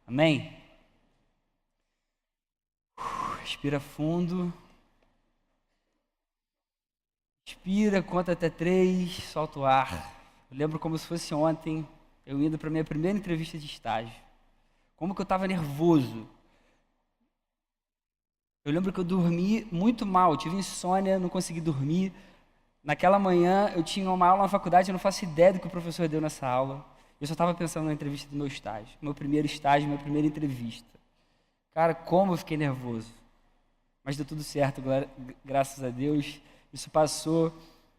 Amém? Respira fundo. Inspira, conta até 3, solta o ar. Eu lembro como se fosse ontem, eu indo para a minha primeira entrevista de estágio. Como que eu estava nervoso. Eu lembro que eu dormi muito mal, tive insônia, não consegui dormir. Naquela manhã eu tinha uma aula na faculdade, eu não faço ideia do que o professor deu nessa aula. Eu só estava pensando na entrevista do meu estágio, meu primeiro estágio, minha primeira entrevista. Cara, como eu fiquei nervoso. Mas deu tudo certo, graças a Deus. Isso passou,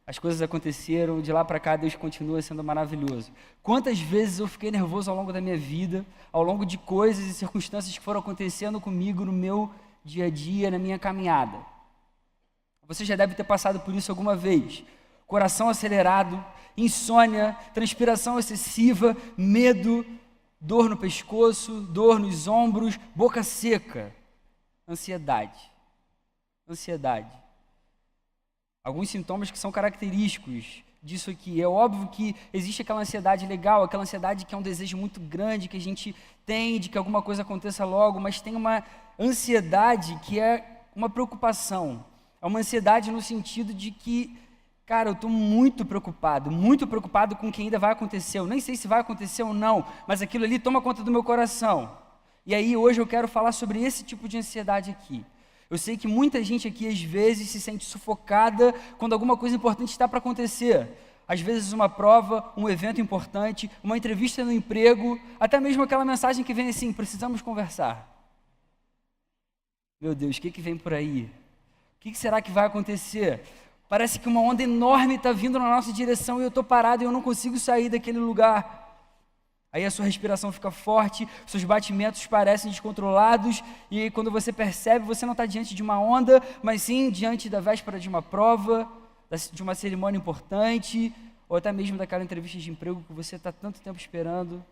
as coisas aconteceram, de lá para cá Deus continua sendo maravilhoso. Quantas vezes eu fiquei nervoso ao longo da minha vida, ao longo de coisas e circunstâncias que foram acontecendo comigo no meu dia a dia, na minha caminhada. Você já deve ter passado por isso alguma vez. Coração acelerado, insônia, transpiração excessiva, medo, dor no pescoço, dor nos ombros, boca seca, ansiedade. Alguns sintomas que são característicos disso aqui. É óbvio que existe aquela ansiedade legal, aquela ansiedade que é um desejo muito grande, que a gente tem de que alguma coisa aconteça logo, mas tem uma ansiedade que é uma preocupação. É uma ansiedade no sentido de que, cara, eu estou muito preocupado com o que ainda vai acontecer. Eu nem sei se vai acontecer ou não, mas aquilo ali toma conta do meu coração. E aí hoje eu quero falar sobre esse tipo de ansiedade aqui. Eu sei que muita gente aqui às vezes se sente sufocada quando alguma coisa importante está para acontecer. Às vezes uma prova, um evento importante, uma entrevista no emprego, até mesmo aquela mensagem que vem assim, precisamos conversar. Meu Deus, o que vem por aí? O que será que vai acontecer? Parece que uma onda enorme está vindo na nossa direção e eu estou parado e eu não consigo sair daquele lugar. Aí a sua respiração fica forte, seus batimentos parecem descontrolados e quando você percebe, você não está diante de uma onda, mas sim diante da véspera de uma prova, de uma cerimônia importante, ou até mesmo daquela entrevista de emprego que você está tanto tempo esperando.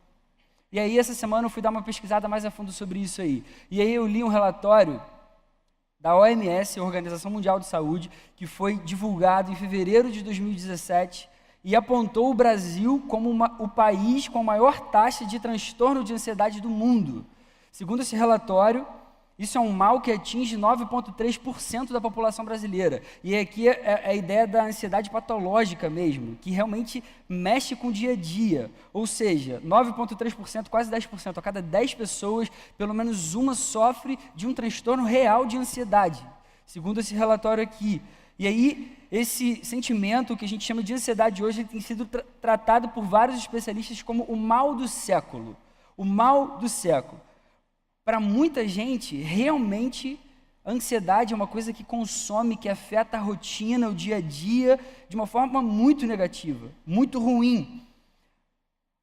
E aí essa semana eu fui dar uma pesquisada mais a fundo sobre isso aí. E aí eu li um relatório da OMS, Organização Mundial de Saúde, que foi divulgado em fevereiro de 2017, e apontou o Brasil como o país com a maior taxa de transtorno de ansiedade do mundo. Segundo esse relatório, isso é um mal que atinge 9,3% da população brasileira. E aqui é a ideia da ansiedade patológica mesmo, que realmente mexe com o dia a dia. Ou seja, 9,3%, quase 10%. A cada 10 pessoas, pelo menos uma sofre de um transtorno real de ansiedade. Segundo esse relatório aqui. E aí, esse sentimento que a gente chama de ansiedade hoje tem sido tratado por vários especialistas como o mal do século. O mal do século. Para muita gente, realmente, a ansiedade é uma coisa que consome, que afeta a rotina, o dia a dia, de uma forma muito negativa, muito ruim.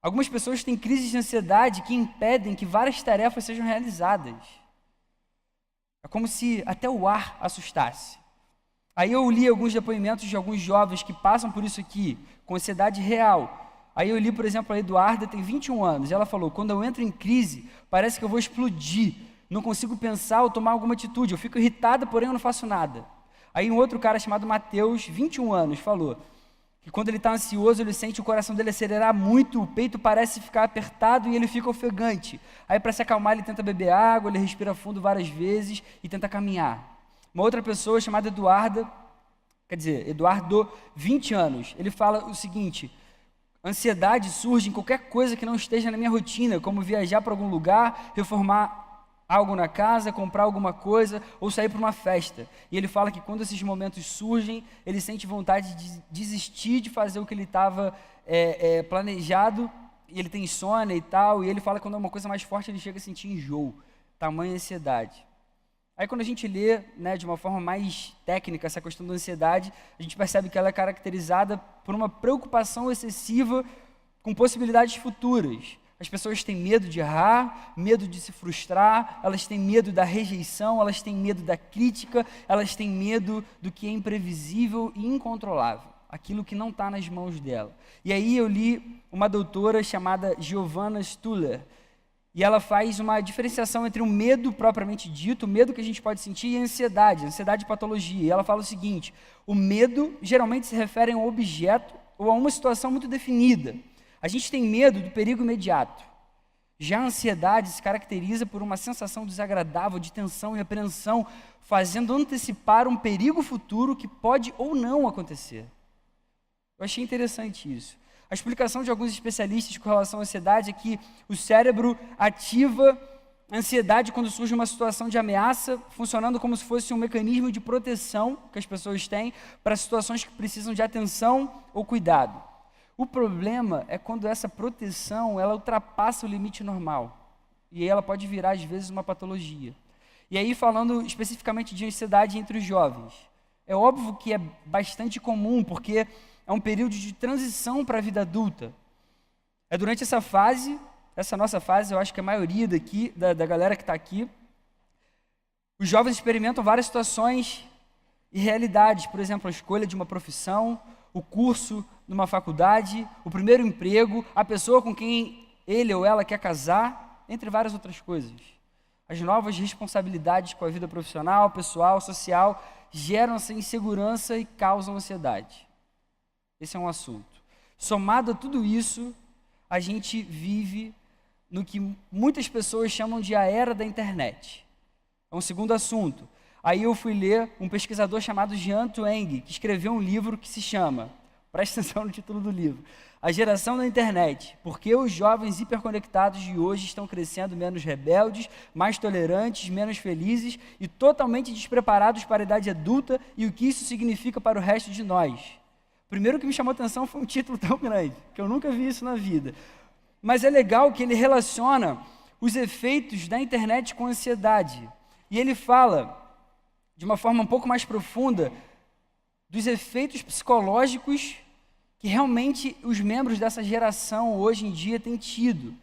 Algumas pessoas têm crises de ansiedade que impedem que várias tarefas sejam realizadas. É como se até o ar assustasse. Aí eu li alguns depoimentos de alguns jovens que passam por isso aqui, com ansiedade real. Aí eu li, por exemplo, a Eduarda, tem 21 anos, e ela falou, quando eu entro em crise, parece que eu vou explodir, não consigo pensar ou tomar alguma atitude, eu fico irritada, porém eu não faço nada. Aí um outro cara chamado Matheus, 21 anos, falou que quando ele está ansioso, ele sente o coração dele acelerar muito, o peito parece ficar apertado e ele fica ofegante. Aí para se acalmar, ele tenta beber água, ele respira fundo várias vezes e tenta caminhar. Uma outra pessoa chamada Eduardo, 20 anos, ele fala o seguinte, ansiedade surge em qualquer coisa que não esteja na minha rotina, como viajar para algum lugar, reformar algo na casa, comprar alguma coisa ou sair para uma festa. E ele fala que quando esses momentos surgem, ele sente vontade de desistir de fazer o que ele estava planejado, e ele tem insônia e tal, e ele fala que quando é uma coisa mais forte, ele chega a sentir enjoo, tamanha ansiedade. Aí quando a gente lê, de uma forma mais técnica essa questão da ansiedade, a gente percebe que ela é caracterizada por uma preocupação excessiva com possibilidades futuras. As pessoas têm medo de errar, medo de se frustrar, elas têm medo da rejeição, elas têm medo da crítica, elas têm medo do que é imprevisível e incontrolável, aquilo que não está nas mãos dela. E aí eu li uma doutora chamada Giovanna Stuller, e ela faz uma diferenciação entre o medo propriamente dito, o medo que a gente pode sentir, e a ansiedade e patologia. E ela fala o seguinte, o medo geralmente se refere a um objeto ou a uma situação muito definida. A gente tem medo do perigo imediato. Já a ansiedade se caracteriza por uma sensação desagradável de tensão e apreensão, fazendo antecipar um perigo futuro que pode ou não acontecer. Eu achei interessante isso. A explicação de alguns especialistas com relação à ansiedade é que o cérebro ativa a ansiedade quando surge uma situação de ameaça, funcionando como se fosse um mecanismo de proteção que as pessoas têm para situações que precisam de atenção ou cuidado. O problema é quando essa proteção ela ultrapassa o limite normal. E aí ela pode virar, às vezes, uma patologia. E aí, falando especificamente de ansiedade entre os jovens, é óbvio que é bastante comum, porque é um período de transição para a vida adulta. É durante essa fase, essa nossa fase, eu acho que a maioria daqui, da galera que está aqui, os jovens experimentam várias situações e realidades, por exemplo, a escolha de uma profissão, o curso numa faculdade, o primeiro emprego, a pessoa com quem ele ou ela quer casar, entre várias outras coisas. As novas responsabilidades com a vida profissional, pessoal, social, geram essa insegurança e causam ansiedade. Esse é um assunto. Somado a tudo isso, a gente vive no que muitas pessoas chamam de a era da internet. É um segundo assunto. Aí eu fui ler um pesquisador chamado Jean Twenge, que escreveu um livro que se chama, presta atenção no título do livro, A Geração da Internet, porque os jovens hiperconectados de hoje estão crescendo menos rebeldes, mais tolerantes, menos felizes e totalmente despreparados para a idade adulta e o que isso significa para o resto de nós. Primeiro que me chamou a atenção foi um título tão grande, que eu nunca vi isso na vida. Mas é legal que ele relaciona os efeitos da internet com a ansiedade. E ele fala, de uma forma um pouco mais profunda, dos efeitos psicológicos que realmente os membros dessa geração hoje em dia têm tido.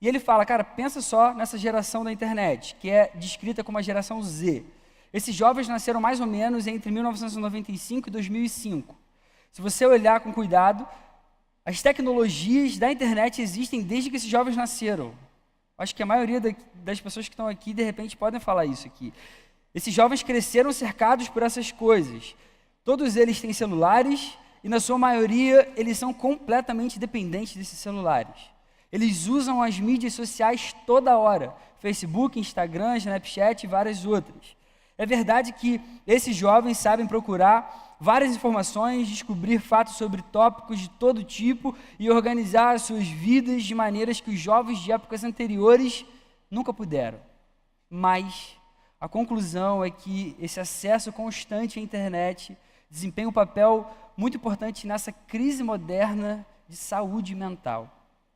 E ele fala, cara, pensa só nessa geração da internet, que é descrita como a geração Z. Esses jovens nasceram mais ou menos entre 1995 e 2005. Se você olhar com cuidado, as tecnologias da internet existem desde que esses jovens nasceram. Acho que a maioria das pessoas que estão aqui, de repente, podem falar isso aqui. Esses jovens cresceram cercados por essas coisas. Todos eles têm celulares e, na sua maioria, eles são completamente dependentes desses celulares. Eles usam as mídias sociais toda hora. Facebook, Instagram, Snapchat e várias outras. É verdade que esses jovens sabem procurar várias informações, descobrir fatos sobre tópicos de todo tipo e organizar as suas vidas de maneiras que os jovens de épocas anteriores nunca puderam. Mas a conclusão é que esse acesso constante à internet desempenha um papel muito importante nessa crise moderna de saúde mental,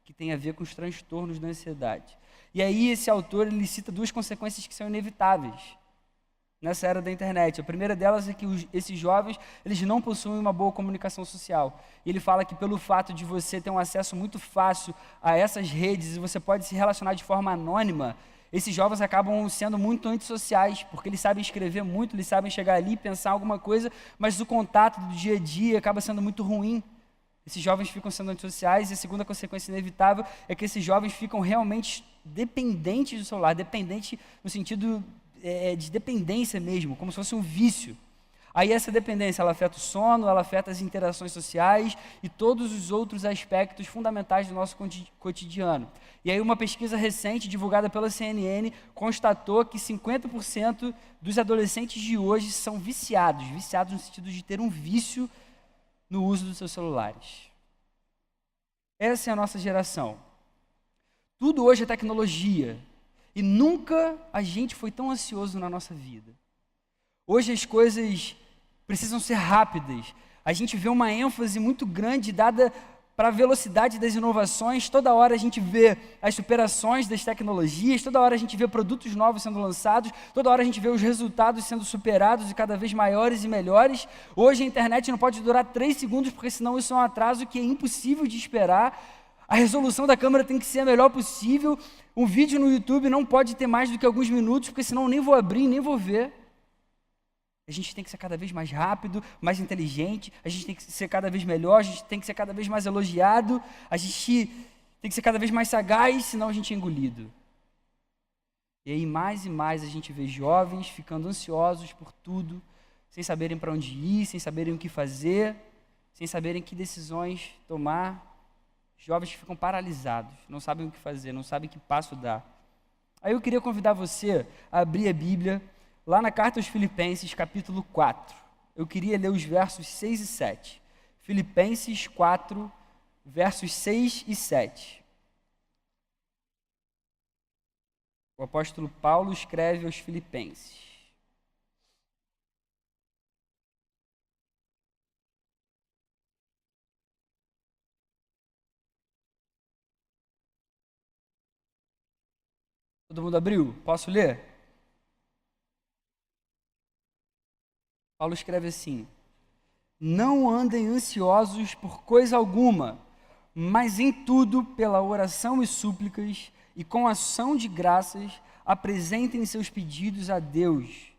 que tem a ver com os transtornos da ansiedade. E aí esse autor ele cita duas consequências que são inevitáveis nessa era da internet. A primeira delas é que esses jovens, eles não possuem uma boa comunicação social. E ele fala que pelo fato de você ter um acesso muito fácil a essas redes e você pode se relacionar de forma anônima, esses jovens acabam sendo muito antissociais, porque eles sabem escrever muito, eles sabem chegar ali e pensar alguma coisa, mas o contato do dia a dia acaba sendo muito ruim. Esses jovens ficam sendo antissociais e a segunda consequência inevitável é que esses jovens ficam realmente dependentes do celular, dependente no sentido de dependência mesmo, como se fosse um vício. Aí essa dependência, ela afeta o sono, ela afeta as interações sociais e todos os outros aspectos fundamentais do nosso cotidiano. E aí uma pesquisa recente, divulgada pela CNN, constatou que 50% dos adolescentes de hoje são viciados no sentido de ter um vício no uso dos seus celulares. Essa é a nossa geração. Tudo hoje é tecnologia. E nunca a gente foi tão ansioso na nossa vida. Hoje as coisas precisam ser rápidas. A gente vê uma ênfase muito grande dada para a velocidade das inovações. Toda hora a gente vê as superações das tecnologias, toda hora a gente vê produtos novos sendo lançados, toda hora a gente vê os resultados sendo superados e cada vez maiores e melhores. Hoje a internet não pode durar 3 segundos, porque senão isso é um atraso que é impossível de esperar. A resolução da câmera tem que ser a melhor possível. Um vídeo no YouTube não pode ter mais do que alguns minutos, porque senão eu nem vou abrir, nem vou ver. A gente tem que ser cada vez mais rápido, mais inteligente, a gente tem que ser cada vez melhor, a gente tem que ser cada vez mais elogiado, a gente tem que ser cada vez mais sagaz, senão a gente é engolido. E aí mais e mais a gente vê jovens ficando ansiosos por tudo, sem saberem para onde ir, sem saberem o que fazer, sem saberem que decisões tomar. Jovens que ficam paralisados, não sabem o que fazer, não sabem que passo dar. Aí eu queria convidar você a abrir a Bíblia, lá na carta aos Filipenses, capítulo 4. Eu queria ler os versos 6 e 7. Filipenses 4, versos 6 e 7. O apóstolo Paulo escreve aos Filipenses. Todo mundo abriu? Posso ler? Paulo escreve assim: não andem ansiosos por coisa alguma, mas em tudo, pela oração e súplicas, e com ação de graças, apresentem seus pedidos a Deus.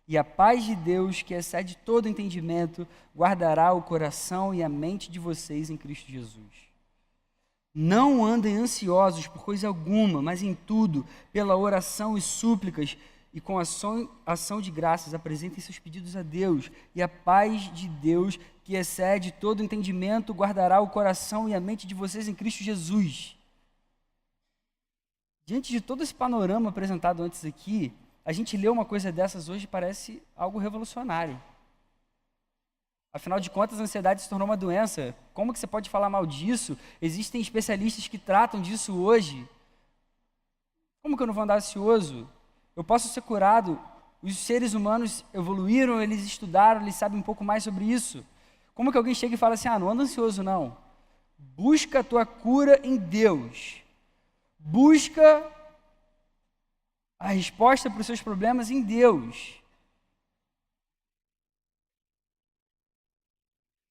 E a paz de Deus, que excede todo entendimento, guardará o coração e a mente de vocês em Cristo Jesus. Não andem ansiosos por coisa alguma, mas em tudo, pela oração e súplicas, e com ação de graças, apresentem seus pedidos a Deus, e a paz de Deus, que excede todo entendimento, guardará o coração e a mente de vocês em Cristo Jesus. Diante de todo esse panorama apresentado antes aqui, a gente lê uma coisa dessas hoje parece algo revolucionário. Afinal de contas, a ansiedade se tornou uma doença. Como que você pode falar mal disso? Existem especialistas que tratam disso hoje. Como que eu não vou andar ansioso? Eu posso ser curado. Os seres humanos evoluíram, eles estudaram, eles sabem um pouco mais sobre isso. Como que alguém chega e fala assim, não anda ansioso não. Busca a tua cura em Deus. Busca a resposta para os seus problemas em Deus.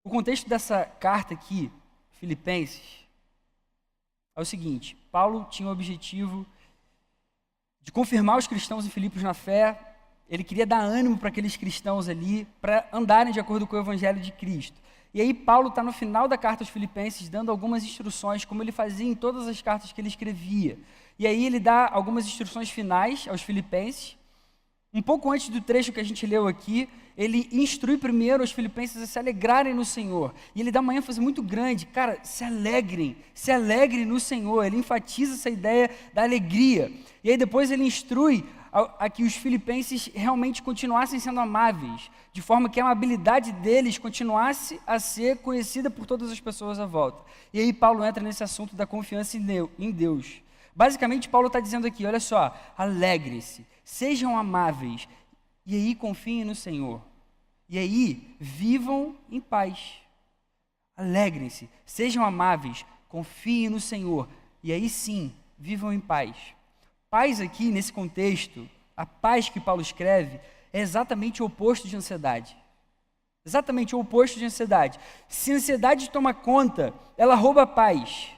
O contexto dessa carta aqui, Filipenses, é o seguinte: Paulo tinha o objetivo de confirmar os cristãos em Filipos na fé. Ele queria dar ânimo para aqueles cristãos ali, para andarem de acordo com o Evangelho de Cristo. E aí Paulo está no final da carta aos Filipenses, dando algumas instruções, como ele fazia em todas as cartas que ele escrevia. E aí ele dá algumas instruções finais aos Filipenses. Um pouco antes do trecho que a gente leu aqui, ele instrui primeiro os filipenses a se alegrarem no Senhor. E ele dá uma ênfase muito grande. Cara, se alegrem no Senhor. Ele enfatiza essa ideia da alegria. E aí depois ele instrui a que os filipenses realmente continuassem sendo amáveis, de forma que a amabilidade deles continuasse a ser conhecida por todas as pessoas à volta. E aí Paulo entra nesse assunto da confiança em Deus. Basicamente, Paulo está dizendo aqui, olha só, alegrem-se, sejam amáveis, e aí confiem no Senhor. E aí, vivam em paz. Alegrem-se, sejam amáveis, confiem no Senhor, e aí sim, vivam em paz. Paz aqui, nesse contexto, a paz que Paulo escreve, é exatamente o oposto de ansiedade. Exatamente o oposto de ansiedade. Se a ansiedade toma conta, ela rouba a paz.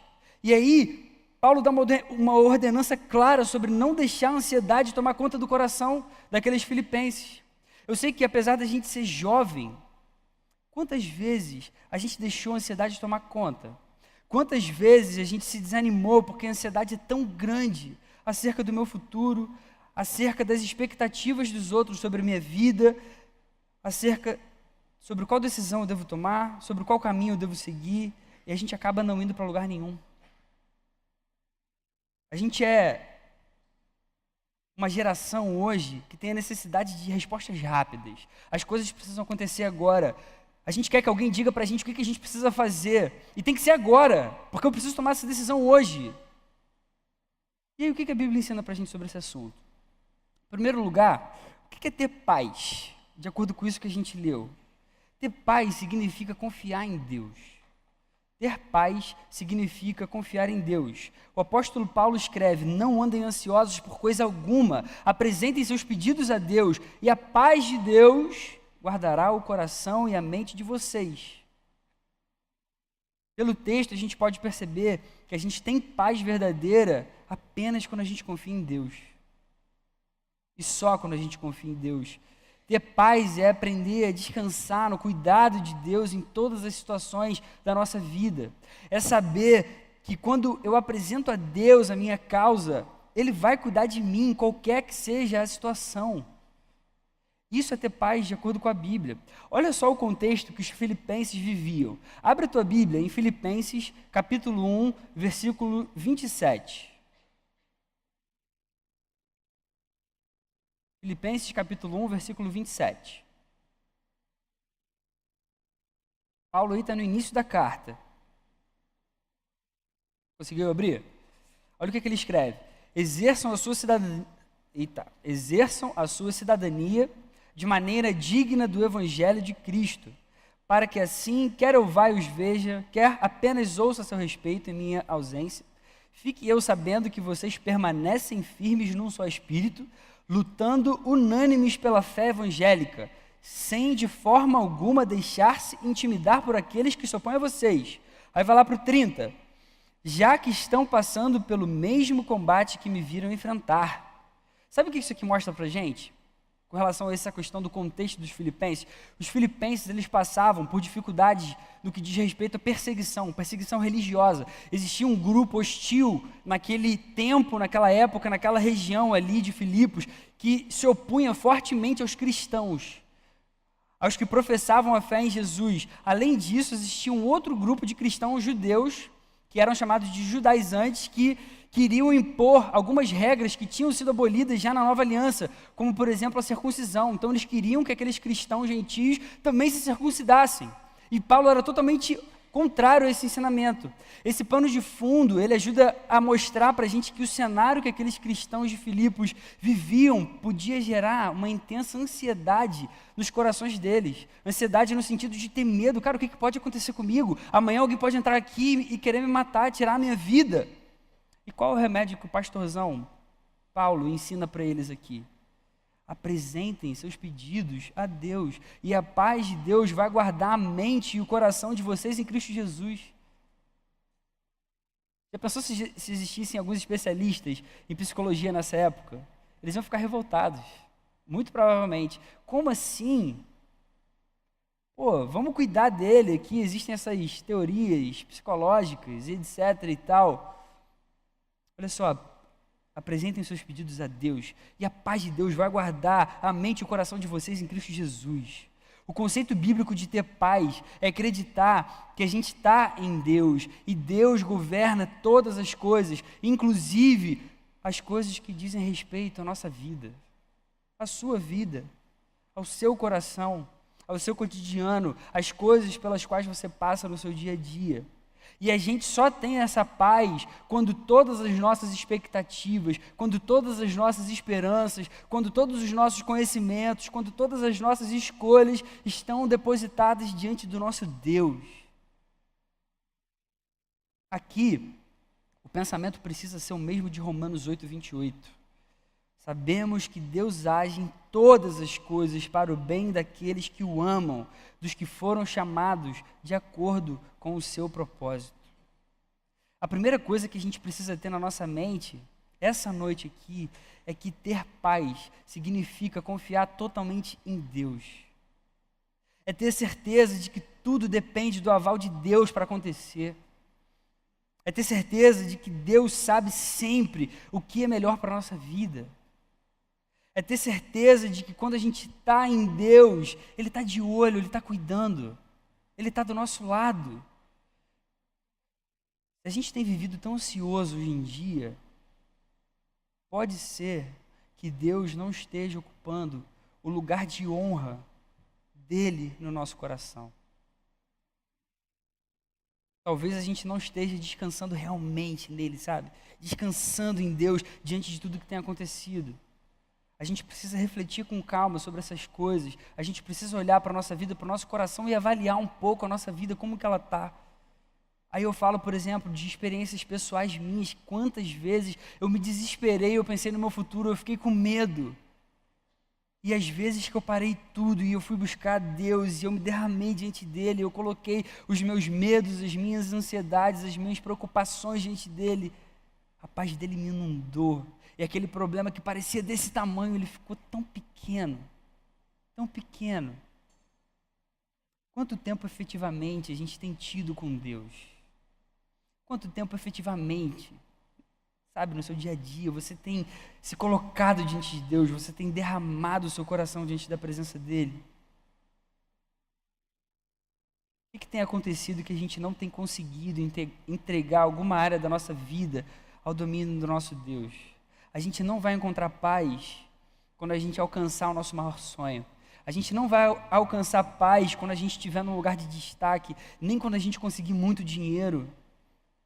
E aí, Paulo dá uma ordenança clara sobre não deixar a ansiedade tomar conta do coração daqueles filipenses. Eu sei que apesar da gente ser jovem, quantas vezes a gente deixou a ansiedade tomar conta? Quantas vezes a gente se desanimou porque a ansiedade é tão grande acerca do meu futuro, acerca das expectativas dos outros sobre a minha vida, acerca sobre qual decisão eu devo tomar, sobre qual caminho eu devo seguir, e a gente acaba não indo para lugar nenhum. A gente é uma geração hoje que tem a necessidade de respostas rápidas. As coisas precisam acontecer agora. A gente quer que alguém diga para a gente o que a gente precisa fazer. E tem que ser agora, porque eu preciso tomar essa decisão hoje. E aí, o que a Bíblia ensina para a gente sobre esse assunto? Em primeiro lugar, o que é ter paz? De acordo com isso que a gente leu. Ter paz significa confiar em Deus. Ter paz significa confiar em Deus. O apóstolo Paulo escreve, não andem ansiosos por coisa alguma, apresentem seus pedidos a Deus, e a paz de Deus guardará o coração e a mente de vocês. Pelo texto, a gente pode perceber que a gente tem paz verdadeira apenas quando a gente confia em Deus. E só quando a gente confia em Deus. Ter paz é aprender a descansar no cuidado de Deus em todas as situações da nossa vida. É saber que quando eu apresento a Deus a minha causa, Ele vai cuidar de mim, qualquer que seja a situação. Isso é ter paz de acordo com a Bíblia. Olha só o contexto que os filipenses viviam. Abre a tua Bíblia em Filipenses, capítulo 1, versículo 27. Filipenses, capítulo 1, versículo 27. Paulo aí está no início da carta. Conseguiu abrir? Olha o que ele escreve. Exerçam a sua cidadania de maneira digna do Evangelho de Cristo, para que assim, quer eu vá e os veja, quer apenas ouça a seu respeito em minha ausência, fique eu sabendo que vocês permanecem firmes num só espírito, lutando unânimes pela fé evangélica, sem de forma alguma deixar-se intimidar por aqueles que se opõem a vocês. Aí vai lá para o 30. Já que estão passando pelo mesmo combate que me viram enfrentar. Sabe o que isso aqui mostra para a gente? Com relação a essa questão do contexto dos filipenses, os filipenses eles passavam por dificuldades no que diz respeito à perseguição religiosa. Existia um grupo hostil naquele tempo, naquela época, naquela região ali de Filipos, que se opunha fortemente aos cristãos, aos que professavam a fé em Jesus. Além disso, existia um outro grupo de cristãos judeus, que eram chamados de judaizantes, que queriam impor algumas regras que tinham sido abolidas já na nova aliança, como, por exemplo, a circuncisão. Então, eles queriam que aqueles cristãos gentios também se circuncidassem. E Paulo era totalmente contrário a esse ensinamento. Esse pano de fundo, ele ajuda a mostrar para a gente que o cenário que aqueles cristãos de Filipos viviam podia gerar uma intensa ansiedade nos corações deles. Ansiedade no sentido de ter medo. Cara, o que pode acontecer comigo? Amanhã alguém pode entrar aqui e querer me matar, tirar a minha vida. E qual é o remédio que o pastorzão Paulo ensina para eles aqui? Apresentem seus pedidos a Deus, e a paz de Deus vai guardar a mente e o coração de vocês em Cristo Jesus. Já pensou se existissem alguns especialistas em psicologia nessa época? Eles iam ficar revoltados, muito provavelmente. Como assim? Pô, vamos cuidar dele aqui, existem essas teorias psicológicas, etc e tal. Olha só, apresentem seus pedidos a Deus, e a paz de Deus vai guardar a mente e o coração de vocês em Cristo Jesus. O conceito bíblico de ter paz é acreditar que a gente está em Deus, e Deus governa todas as coisas, inclusive as coisas que dizem respeito à nossa vida, à sua vida, ao seu coração, ao seu cotidiano, às coisas pelas quais você passa no seu dia a dia. E a gente só tem essa paz quando todas as nossas expectativas, quando todas as nossas esperanças, quando todos os nossos conhecimentos, quando todas as nossas escolhas estão depositadas diante do nosso Deus. Aqui, o pensamento precisa ser o mesmo de Romanos 8, 28. Sabemos que Deus age em todas as coisas para o bem daqueles que o amam, dos que foram chamados de acordo com o seu propósito. A primeira coisa que a gente precisa ter na nossa mente, essa noite aqui, é que ter paz significa confiar totalmente em Deus. É ter certeza de que tudo depende do aval de Deus para acontecer. É ter certeza de que Deus sabe sempre o que é melhor para a nossa vida. É ter certeza de que quando a gente está em Deus, Ele está de olho, Ele está cuidando, Ele está do nosso lado. Se a gente tem vivido tão ansioso hoje em dia, pode ser que Deus não esteja ocupando o lugar de honra dEle no nosso coração. Talvez a gente não esteja descansando realmente nele, sabe? Descansando em Deus diante de tudo que tem acontecido. A gente precisa refletir com calma sobre essas coisas. A gente precisa olhar para a nossa vida, para o nosso coração e avaliar um pouco a nossa vida, como que ela está. Aí eu falo, por exemplo, de experiências pessoais minhas. Quantas vezes eu me desesperei, eu pensei no meu futuro, eu fiquei com medo. E às vezes que eu parei tudo e eu fui buscar Deus e eu me derramei diante dEle, eu coloquei os meus medos, as minhas ansiedades, as minhas preocupações diante dEle, a paz dEle me inundou. E aquele problema que parecia desse tamanho, ele ficou tão pequeno, tão pequeno. Quanto tempo efetivamente a gente tem tido com Deus? Quanto tempo efetivamente, sabe, no seu dia a dia, você tem se colocado diante de Deus, você tem derramado o seu coração diante da presença dEle? O que tem acontecido que a gente não tem conseguido entregar alguma área da nossa vida ao domínio do nosso Deus? A gente não vai encontrar paz quando a gente alcançar o nosso maior sonho. A gente não vai alcançar paz quando a gente estiver num lugar de destaque, nem quando a gente conseguir muito dinheiro,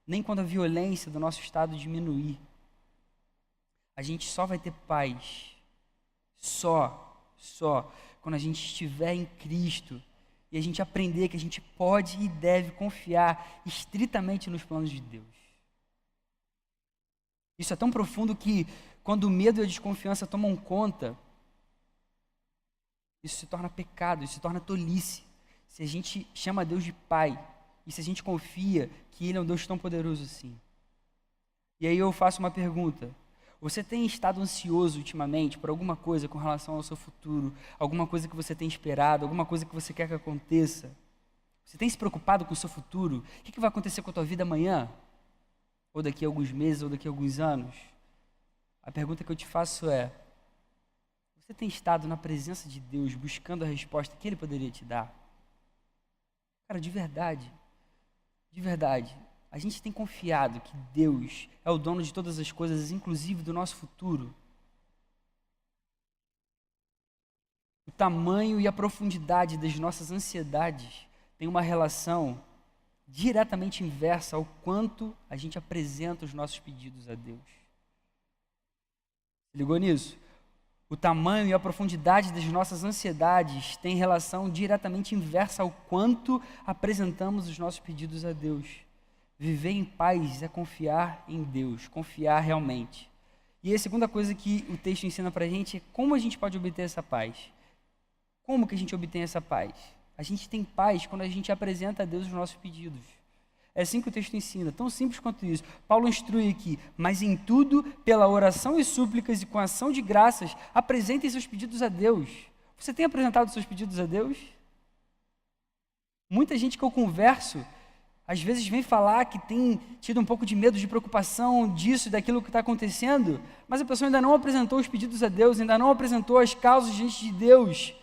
nem quando a violência do nosso estado diminuir. A gente só vai ter paz, só, quando a gente estiver em Cristo e a gente aprender que a gente pode e deve confiar estritamente nos planos de Deus. Isso é tão profundo que, quando o medo e a desconfiança tomam conta, isso se torna pecado, isso se torna tolice. Se a gente chama Deus de Pai, e se a gente confia que Ele é um Deus tão poderoso assim. E aí eu faço uma pergunta. Você tem estado ansioso ultimamente por alguma coisa com relação ao seu futuro? Alguma coisa que você tem esperado? Alguma coisa que você quer que aconteça? Você tem se preocupado com o seu futuro? O que vai acontecer com a tua vida amanhã? Ou daqui a alguns meses, ou daqui a alguns anos? A pergunta que eu te faço é: você tem estado na presença de Deus buscando a resposta que Ele poderia te dar? Cara, de verdade, a gente tem confiado que Deus é o dono de todas as coisas, inclusive do nosso futuro. O tamanho e a profundidade das nossas ansiedades tem uma relação diretamente inversa ao quanto a gente apresenta os nossos pedidos a Deus. Se ligou nisso? O tamanho e a profundidade das nossas ansiedades tem relação diretamente inversa ao quanto apresentamos os nossos pedidos a Deus. Viver em paz é confiar em Deus, confiar realmente. E a segunda coisa que o texto ensina para a gente é como a gente pode obter essa paz. Como que a gente obtém essa paz? A gente tem paz quando a gente apresenta a Deus os nossos pedidos. É assim que o texto ensina, tão simples quanto isso. Paulo instrui aqui: mas em tudo, pela oração e súplicas e com ação de graças, apresentem seus pedidos a Deus. Você tem apresentado seus pedidos a Deus? Muita gente que eu converso, às vezes vem falar que tem tido um pouco de medo, de preocupação disso, daquilo que está acontecendo, mas a pessoa ainda não apresentou os pedidos a Deus, ainda não apresentou as causas diante de Deus.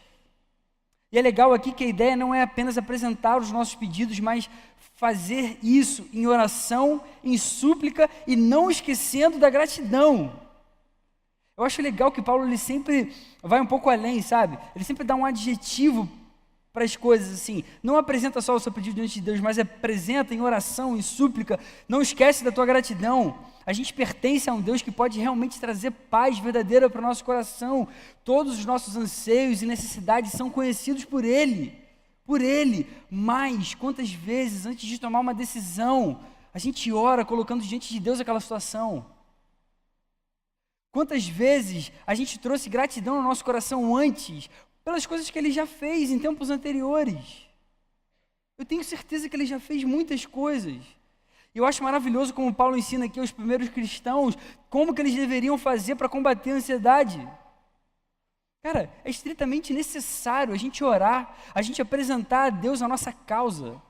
E é legal aqui que a ideia não é apenas apresentar os nossos pedidos, mas fazer isso em oração, em súplica e não esquecendo da gratidão. Eu acho legal que Paulo ele sempre vai um pouco além, sabe? Ele sempre dá um adjetivo para as coisas assim. Não apresenta só o seu pedido diante de Deus, mas apresenta em oração, em súplica. Não esquece da tua gratidão. A gente pertence a um Deus que pode realmente trazer paz verdadeira para o nosso coração. Todos os nossos anseios e necessidades são conhecidos por Ele. Por Ele. Mas quantas vezes, antes de tomar uma decisão, a gente ora colocando diante de Deus aquela situação? Quantas vezes a gente trouxe gratidão no nosso coração antes, pelas coisas que Ele já fez em tempos anteriores? Eu tenho certeza que Ele já fez muitas coisas. E eu acho maravilhoso como Paulo ensina aqui aos primeiros cristãos, como que eles deveriam fazer para combater a ansiedade. Cara, é estritamente necessário a gente orar, a gente apresentar a Deus a nossa causa.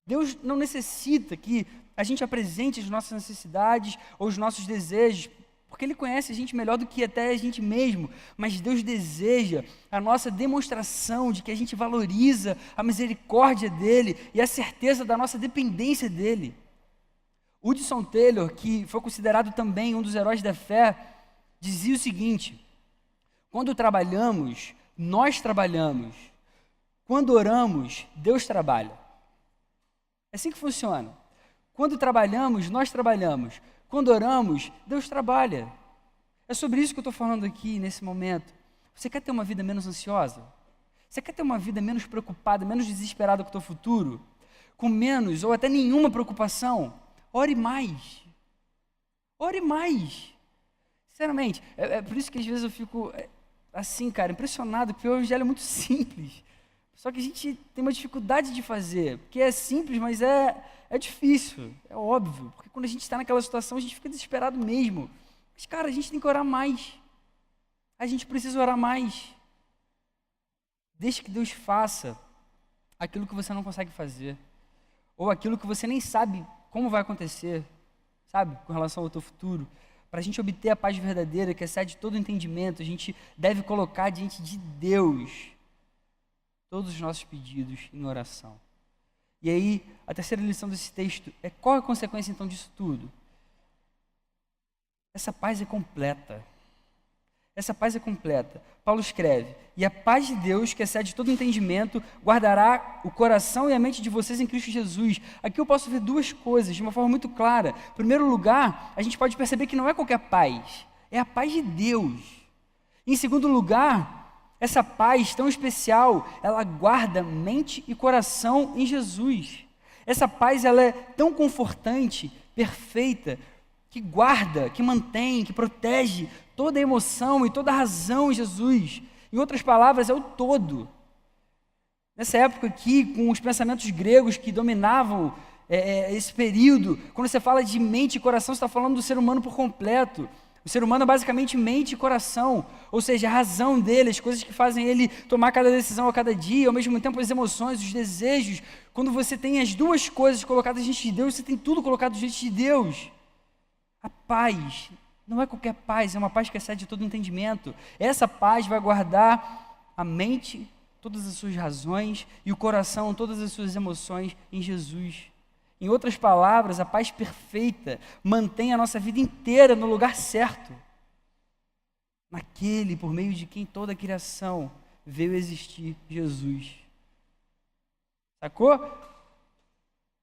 Deus não necessita que a gente apresente as nossas necessidades ou os nossos desejos, porque Ele conhece a gente melhor do que até a gente mesmo, mas Deus deseja a nossa demonstração de que a gente valoriza a misericórdia dEle e a certeza da nossa dependência dEle. Hudson Taylor, que foi considerado também um dos heróis da fé, dizia o seguinte: quando trabalhamos, nós trabalhamos. Quando oramos, Deus trabalha. É assim que funciona. Quando trabalhamos, nós trabalhamos. Quando oramos, Deus trabalha. É sobre isso que eu estou falando aqui nesse momento. Você quer ter uma vida menos ansiosa? Você quer ter uma vida menos preocupada, menos desesperada com o teu futuro? Com menos ou até nenhuma preocupação? Ore mais. Ore mais. Sinceramente, é por isso que às vezes eu fico assim, cara, impressionado, porque o evangelho é muito simples. Só que a gente tem uma dificuldade de fazer, porque é simples, mas é difícil, é óbvio, porque quando a gente está naquela situação, a gente fica desesperado mesmo. Mas, cara, a gente tem que orar mais. A gente precisa orar mais. Deixe que Deus faça aquilo que você não consegue fazer, ou aquilo que você nem sabe como vai acontecer. sabe, com relação ao teu futuro. Para a gente obter a paz verdadeira, que excede todo entendimento, a gente deve colocar diante de Deus todos os nossos pedidos em oração. E aí, a terceira lição desse texto é: qual é a consequência então disso tudo? Essa paz é completa. Essa paz é completa. Paulo escreve: e a paz de Deus, que excede todo entendimento, guardará o coração e a mente de vocês em Cristo Jesus. Aqui eu posso ver duas coisas de uma forma muito clara. Em primeiro lugar, a gente pode perceber que não é qualquer paz, é a paz de Deus. Em segundo lugar, essa paz tão especial, ela guarda mente e coração em Jesus. Essa paz, ela é tão confortante, perfeita, que guarda, que mantém, que protege toda a emoção e toda a razão em Jesus. Em outras palavras, é o todo. Nessa época aqui, com os pensamentos gregos que dominavam esse período, quando você fala de mente e coração, você está falando do ser humano por completo. O ser humano é basicamente mente e coração, ou seja, a razão dele, as coisas que fazem ele tomar cada decisão a cada dia, ao mesmo tempo as emoções, os desejos. Quando você tem as duas coisas colocadas diante de Deus, você tem tudo colocado diante de Deus. A paz não é qualquer paz, é uma paz que excede todo entendimento. Essa paz vai guardar a mente, todas as suas razões, e o coração, todas as suas emoções em Jesus. Em outras palavras, a paz perfeita mantém a nossa vida inteira no lugar certo, naquele por meio de quem toda a criação veio existir, Jesus. Sacou?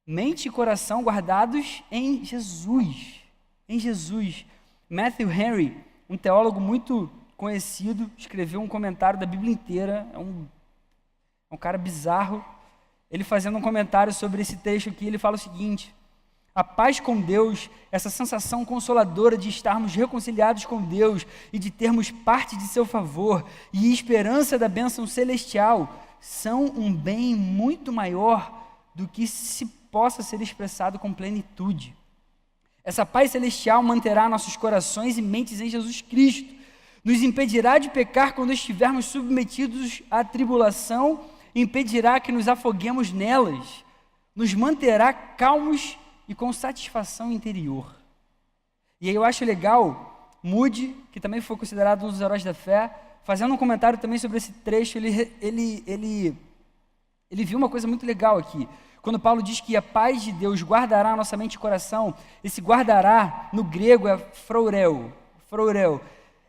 Mente e coração guardados em Jesus. Em Jesus. Matthew Henry, um teólogo muito conhecido, escreveu um comentário da Bíblia inteira. É um cara bizarro. Ele fazendo um comentário sobre esse texto aqui, ele fala o seguinte: a paz com Deus, essa sensação consoladora de estarmos reconciliados com Deus e de termos parte de seu favor e esperança da bênção celestial, são um bem muito maior do que se possa ser expressado com plenitude. Essa paz celestial manterá nossos corações e mentes em Jesus Cristo, nos impedirá de pecar quando estivermos submetidos à tribulação, impedirá que nos afoguemos nelas, nos manterá calmos e com satisfação interior. E aí eu acho legal, Moody, que também foi considerado um dos heróis da fé, fazendo um comentário também sobre esse trecho, ele viu uma coisa muito legal aqui. Quando Paulo diz que a paz de Deus guardará a nossa mente e coração, esse guardará, no grego, é froreu. Froreu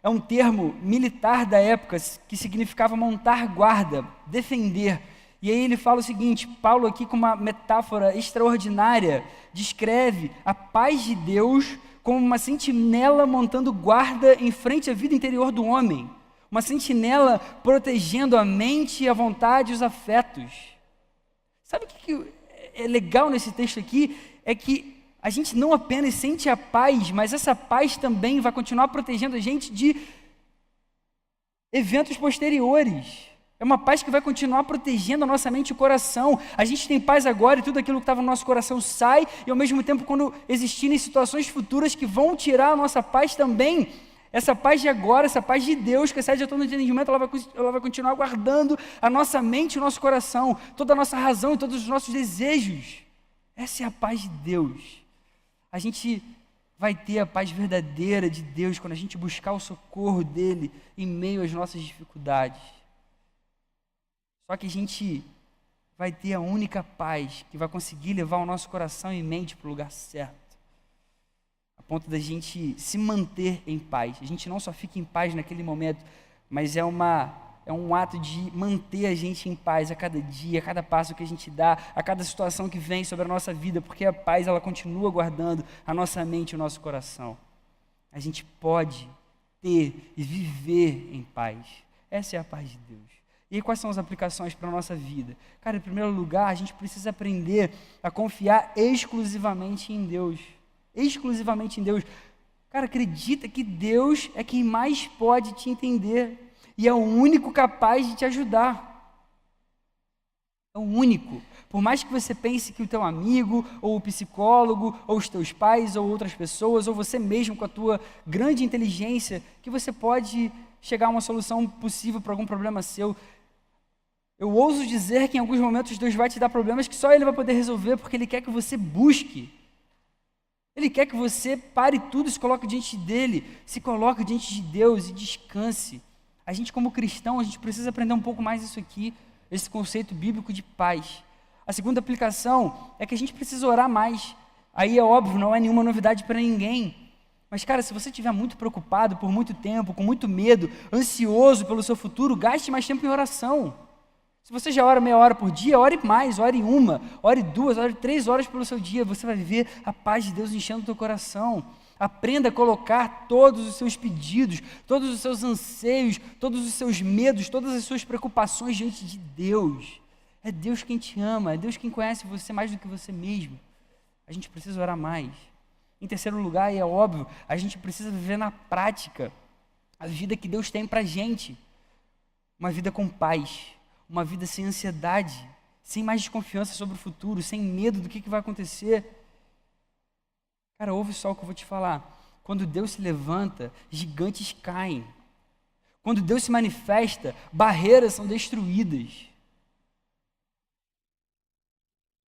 é um termo militar da época que significava montar guarda, defender. E aí ele fala o seguinte, Paulo aqui com uma metáfora extraordinária, descreve a paz de Deus como uma sentinela montando guarda em frente à vida interior do homem. Uma sentinela protegendo a mente, a vontade e os afetos. Sabe o que é legal nesse texto aqui? É que a gente não apenas sente a paz, mas essa paz também vai continuar protegendo a gente de eventos posteriores. É uma paz que vai continuar protegendo a nossa mente e o coração. A gente tem paz agora e tudo aquilo que estava no nosso coração sai, e ao mesmo tempo, quando existirem situações futuras que vão tirar a nossa paz também, essa paz de agora, essa paz de Deus, que excede a todo entendimento, ela vai continuar guardando a nossa mente e o nosso coração, toda a nossa razão e todos os nossos desejos. Essa é a paz de Deus. A gente vai ter a paz verdadeira de Deus quando a gente buscar o socorro dEle em meio às nossas dificuldades. Só que a gente vai ter a única paz que vai conseguir levar o nosso coração e mente para o lugar certo, a ponto da gente se manter em paz. A gente não só fica em paz naquele momento, mas é um ato de manter a gente em paz a cada dia, a cada passo que a gente dá, a cada situação que vem sobre a nossa vida, porque a paz, ela continua guardando a nossa mente e o nosso coração. A gente pode ter e viver em paz. Essa é a paz de Deus. E aí, quais são as aplicações para a nossa vida? Cara, em primeiro lugar, a gente precisa aprender a confiar exclusivamente em Deus. Exclusivamente em Deus. Cara, acredita que Deus é quem mais pode te entender e é o único capaz de te ajudar. É o único. Por mais que você pense que o teu amigo, ou o psicólogo, ou os teus pais, ou outras pessoas, ou você mesmo com a tua grande inteligência, que você pode chegar a uma solução possível para algum problema seu. Eu ouso dizer que em alguns momentos Deus vai te dar problemas que só Ele vai poder resolver, porque Ele quer que você busque Ele quer que você pare tudo e se coloque diante dele, se coloque diante de Deus e descanse. A gente, como cristão, a gente precisa aprender um pouco mais isso aqui, esse conceito bíblico de paz. A segunda aplicação é que a gente precisa orar mais. Aí é óbvio, não é nenhuma novidade para ninguém. Mas, cara, se você estiver muito preocupado por muito tempo, com muito medo, ansioso pelo seu futuro, gaste mais tempo em oração. Se você já ora meia hora por dia, ore mais, ore uma, ore duas, ore 3 horas pelo seu dia. Você vai viver a paz de Deus enchendo o teu coração. Aprenda a colocar todos os seus pedidos, todos os seus anseios, todos os seus medos, todas as suas preocupações diante de Deus. É Deus quem te ama, é Deus quem conhece você mais do que você mesmo. A gente precisa orar mais. Em terceiro lugar, e é óbvio, a gente precisa viver na prática a vida que Deus tem pra gente. Uma vida com paz, uma vida sem ansiedade, sem mais desconfiança sobre o futuro, sem medo do que vai acontecer. Cara, ouve só o que eu vou te falar. Quando Deus se levanta, gigantes caem. Quando Deus se manifesta, barreiras são destruídas.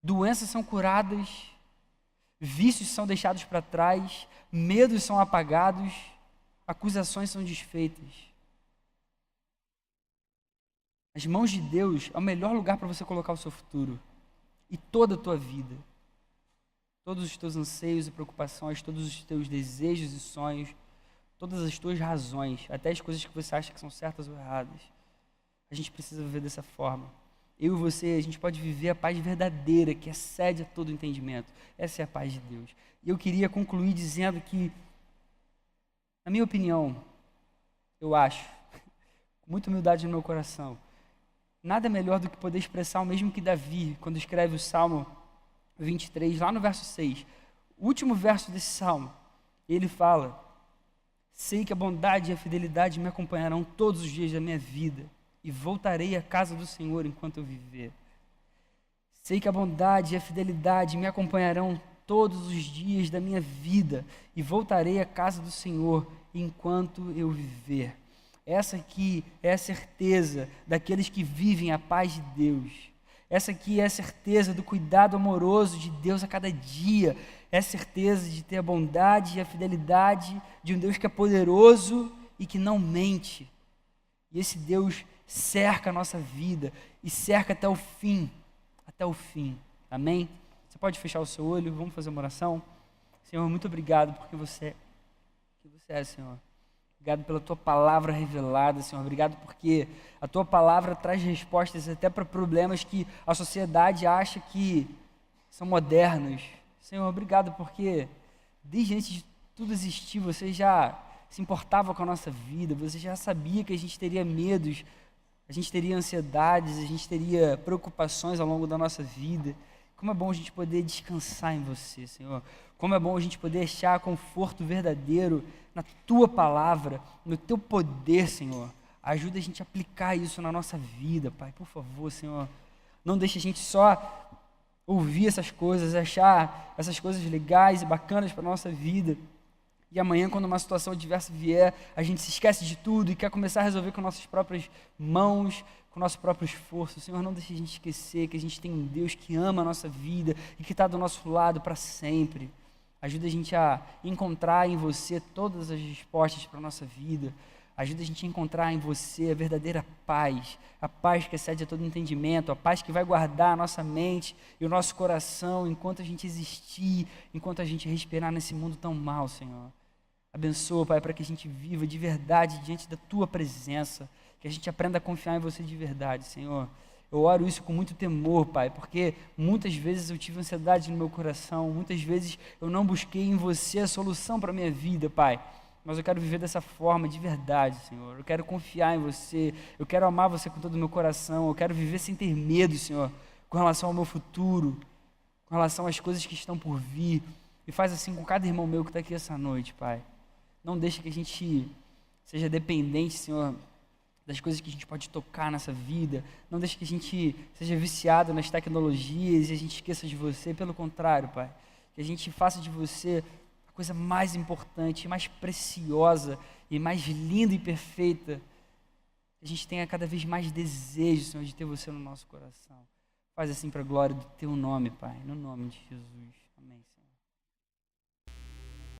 Doenças são curadas, vícios são deixados para trás, medos são apagados, acusações são desfeitas. As mãos de Deus é o melhor lugar para você colocar o seu futuro e toda a tua vida. Todos os teus anseios e preocupações, todos os teus desejos e sonhos, todas as tuas razões, até as coisas que você acha que são certas ou erradas. A gente precisa viver dessa forma. Eu e você, a gente pode viver a paz verdadeira, que excede a todo entendimento. Essa é a paz de Deus. E eu queria concluir dizendo que, na minha opinião, eu acho, com muita humildade no meu coração, nada melhor do que poder expressar o mesmo que Davi, quando escreve o Salmo 23, lá no verso 6. O último verso desse Salmo, ele fala: sei que a bondade e a fidelidade me acompanharão todos os dias da minha vida, e voltarei à casa do Senhor enquanto eu viver. Sei que a bondade e a fidelidade me acompanharão todos os dias da minha vida, e voltarei à casa do Senhor enquanto eu viver. Essa aqui é a certeza daqueles que vivem a paz de Deus. Essa aqui é a certeza do cuidado amoroso de Deus a cada dia. É a certeza de ter a bondade e a fidelidade de um Deus que é poderoso e que não mente. E esse Deus cerca a nossa vida e cerca até o fim. Até o fim. Amém? Você pode fechar o seu olho, vamos fazer uma oração? Senhor, muito obrigado porque você é, Senhor. Obrigado pela Tua palavra revelada, Senhor. Obrigado porque a Tua palavra traz respostas até para problemas que a sociedade acha que são modernos. Senhor, obrigado porque desde antes de tudo existir, você já se importava com a nossa vida, você já sabia que a gente teria medos, a gente teria ansiedades, a gente teria preocupações ao longo da nossa vida. Como é bom a gente poder descansar em você, Senhor. Como é bom a gente poder achar conforto verdadeiro na Tua palavra, no Teu poder, Senhor. Ajuda a gente a aplicar isso na nossa vida, Pai. Por favor, Senhor. Não deixe a gente só ouvir essas coisas, achar essas coisas legais e bacanas para a nossa vida. E amanhã, quando uma situação adversa vier, a gente se esquece de tudo e quer começar a resolver com nossas próprias mãos, com nosso próprio esforço. Senhor, não deixe a gente esquecer que a gente tem um Deus que ama a nossa vida e que está do nosso lado para sempre. Ajuda a gente a encontrar em você todas as respostas para a nossa vida. Ajuda a gente a encontrar em você a verdadeira paz, a paz que excede a todo entendimento, a paz que vai guardar a nossa mente e o nosso coração enquanto a gente existir, enquanto a gente respirar nesse mundo tão mal, Senhor. Abençoa, Pai, para que a gente viva de verdade diante da Tua presença, que a gente aprenda a confiar em Você de verdade, Senhor. Eu oro isso com muito temor, Pai, porque muitas vezes eu tive ansiedade no meu coração, muitas vezes eu não busquei em Você a solução para a minha vida, Pai. Mas eu quero viver dessa forma de verdade, Senhor. Eu quero confiar em Você, eu quero amar Você com todo o meu coração, eu quero viver sem ter medo, Senhor, com relação ao meu futuro, com relação às coisas que estão por vir. E faz assim com cada irmão meu que está aqui essa noite, Pai. Não deixa que a gente seja dependente, Senhor, das coisas que a gente pode tocar nessa vida. Não deixa que a gente seja viciado nas tecnologias e a gente esqueça de Você. Pelo contrário, Pai, que a gente faça de Você a coisa mais importante, mais preciosa e mais linda e perfeita. Que a gente tenha cada vez mais desejo, Senhor, de ter Você no nosso coração. Faz assim para a glória do Teu nome, Pai, no nome de Jesus.